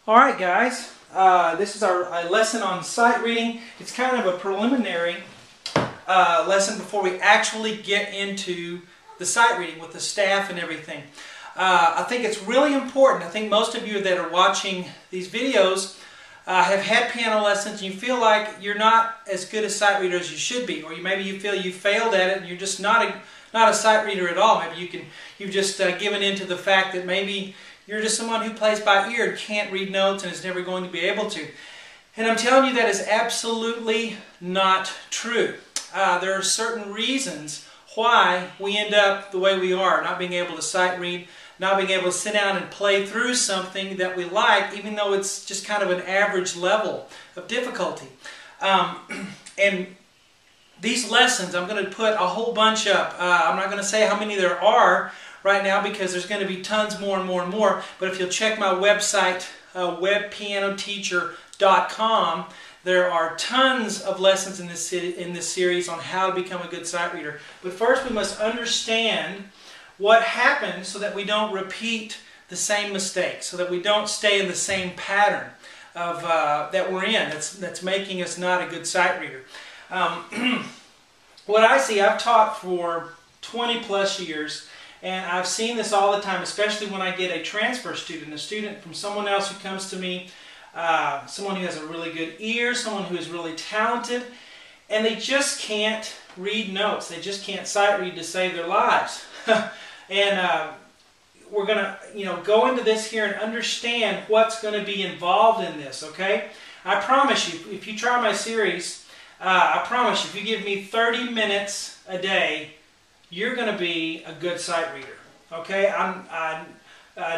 Alright guys, this is our lesson on sight reading. It's kind of a preliminary lesson before we actually get into the sight reading with the staff and everything. I think it's really important. I think most of you that are watching these videos have had piano lessons and you feel like you're not as good a sight reader as you should be, or maybe you feel you failed at it and you're just not a sight reader at all. Maybe you've just given in to the fact that maybe you're just someone who plays by ear and can't read notes and is never going to be able to. And I'm telling you that is absolutely not true. There are certain reasons why we end up the way we are, not being able to sight read, not being able to sit down and play through something that we like, even though it's just kind of an average level of difficulty. And these lessons, I'm going to put a whole bunch up. I'm not going to say how many there are right now because there's going to be tons more and more and more. But if you'll check my website, webpianoteacher.com, there are tons of lessons in this series on how to become a good sight reader. But first we must understand what happens so that we don't repeat the same mistakes, so that we don't stay in the same pattern of that we're in that's making us not a good sight reader. What I see, I've taught for 20 plus years, and I've seen this all the time, especially when I get a transfer student, a student from someone else who comes to me, someone who has a really good ear, someone who is really talented, and they just can't read notes. They just can't sight read to save their lives. And we're going to go into this here and understand what's going to be involved in this, okay? I promise you, if you try my series, I promise you, if you give me 30 minutes a day, you're going to be a good sight reader, okay? I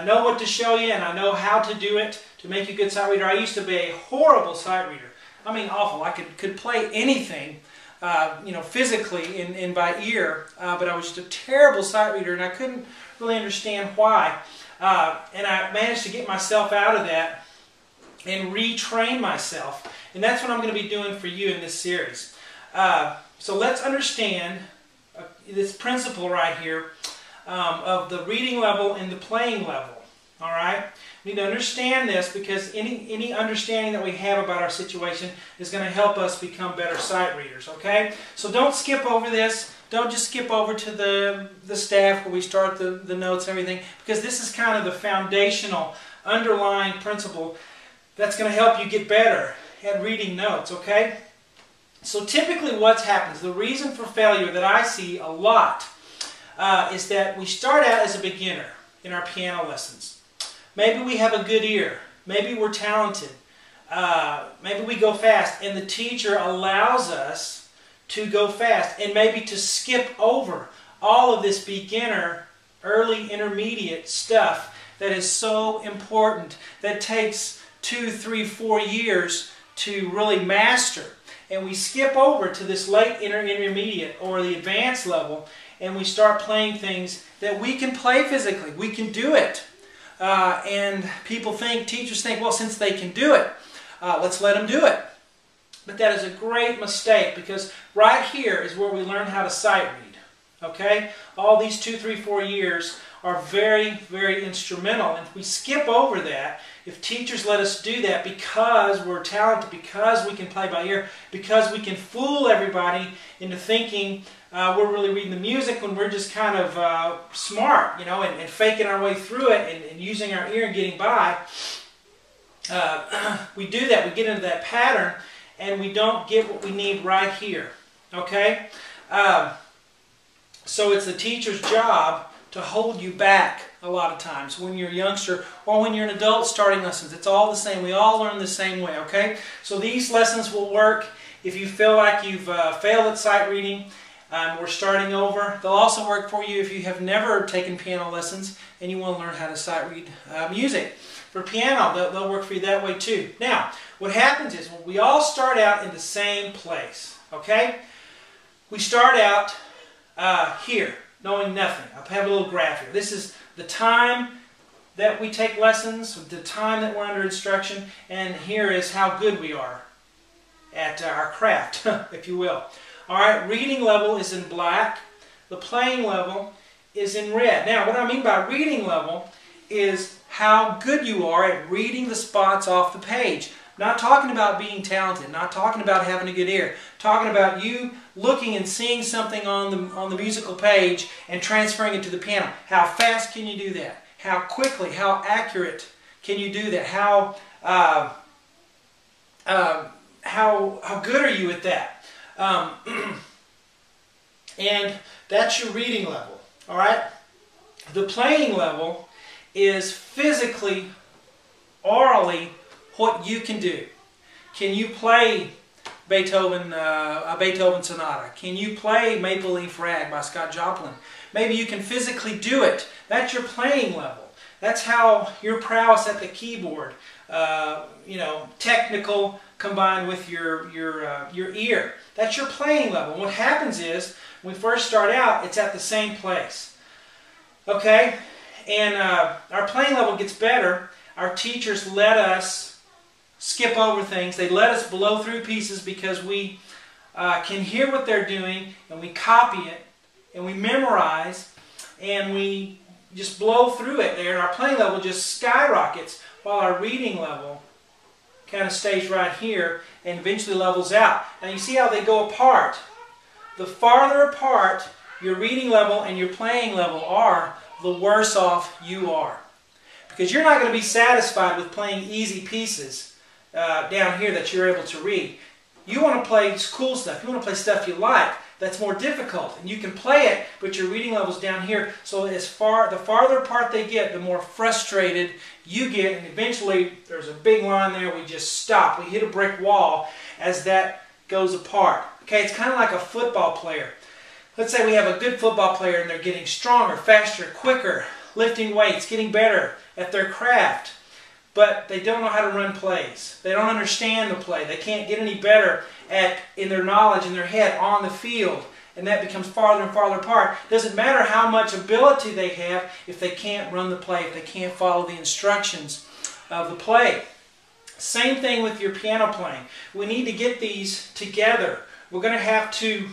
know what to show you, and I know how to do it to make you a good sight reader. I used to be a horrible sight reader. I mean, awful. I could play anything, physically and by ear, but I was just a terrible sight reader, and I couldn't really understand why. And I managed to get myself out of that and retrain myself, and that's what I'm going to be doing for you in this series. So let's understand this principle right here of the reading level and the playing level. All right? We need to understand this because any understanding that we have about our situation is going to help us become better sight readers. Okay? So don't skip over this. Don't just skip over to the staff where we start the notes and everything, because this is kind of the foundational underlying principle that's going to help you get better at reading notes. Okay? So typically what happens, the reason for failure that I see a lot is that we start out as a beginner in our piano lessons. Maybe we have a good ear. Maybe we're talented. Maybe we go fast, and the teacher allows us to go fast and maybe to skip over all of this beginner, early, intermediate stuff that is so important, that takes 2, 3, 4 years to really master. And we skip over to this late intermediate or the advanced level, and we start playing things that we can play physically. We can do it. And teachers think, well, since they can do it, let's let them do it. But that is a great mistake, because right here is where we learn how to sight read. Okay? All these 2, 3, 4 years are very, very instrumental. And if we skip over that, if teachers let us do that because we're talented, because we can play by ear, because we can fool everybody into thinking we're really reading the music when we're just kind of smart, and faking our way through it and using our ear and getting by, we do that. We get into that pattern and we don't get what we need right here. Okay? So it's the teacher's job to hold you back a lot of times when you're a youngster or when you're an adult starting lessons. It's all the same. We all learn the same way, okay? So these lessons will work if you feel like you've failed at sight reading. We're starting over. They'll also work for you if you have never taken piano lessons and you want to learn how to sight read music. For piano, they'll work for you that way too. Now, what happens is we all start out in the same place, okay? We start out here, knowing nothing. I'll have a little graph here. This is the time that we take lessons, the time that we're under instruction, and here is how good we are at our craft, if you will. All right, reading level is in black. The playing level is in red. Now, what I mean by reading level is how good you are at reading the spots off the page. Not talking about being talented, not talking about having a good ear, talking about you looking and seeing something on the musical page and transferring it to the piano. How fast can you do that? How quickly, how accurate can you do that? How good are you at that? And that's your reading level, all right? The playing level is physically, orally, what you can do. Can you play Beethoven, a Beethoven sonata? Can you play Maple Leaf Rag by Scott Joplin? Maybe you can physically do it. That's your playing level. That's how your prowess at the keyboard, you know, technical combined with your ear. That's your playing level. And what happens is, when we first start out, it's at the same place. Okay? And our playing level gets better. Our teachers let us skip over things. They let us blow through pieces because we can hear what they're doing, and we copy it, and we memorize, and we just blow through it there, and our playing level just skyrockets while our reading level kind of stays right here and eventually levels out. Now you see how they go apart. The farther apart your reading level and your playing level are, the worse off you are. Because you're not going to be satisfied with playing easy pieces down here that you're able to read. You want to play cool stuff. You want to play stuff you like that's more difficult. And you can play it, but your reading level's down here. So the farther apart they get, the more frustrated you get. And eventually, there's a big line there. We just stop. We hit a brick wall as that goes apart. Okay, it's kind of like a football player. Let's say we have a good football player and they're getting stronger, faster, quicker, lifting weights, getting better at their craft. But they don't know how to run plays. They don't understand the play. They can't get any better in their knowledge, in their head, on the field. And that becomes farther and farther apart. It doesn't matter how much ability they have if they can't run the play, if they can't follow the instructions of the play. Same thing with your piano playing. We need to get these together. We're going to have to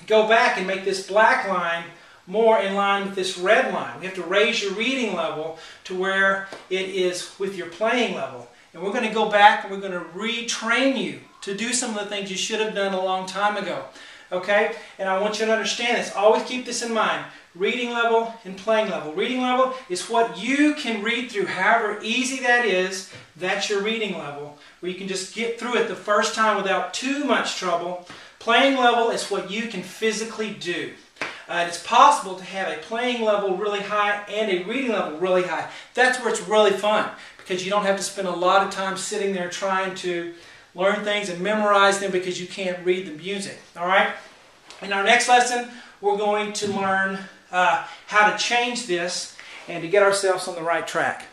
go back and make this black line more in line with this red line. We have to raise your reading level to where it is with your playing level. And we're going to go back and we're going to retrain you to do some of the things you should have done a long time ago. Okay? And I want you to understand this. Always keep this in mind. Reading level and playing level. Reading level is what you can read through. However easy that is, that's your reading level, where you can just get through it the first time without too much trouble. Playing level is what you can physically do. It's possible to have a playing level really high and a reading level really high. That's where it's really fun, because you don't have to spend a lot of time sitting there trying to learn things and memorize them because you can't read the music. All right? In our next lesson, we're going to learn how to change this and to get ourselves on the right track.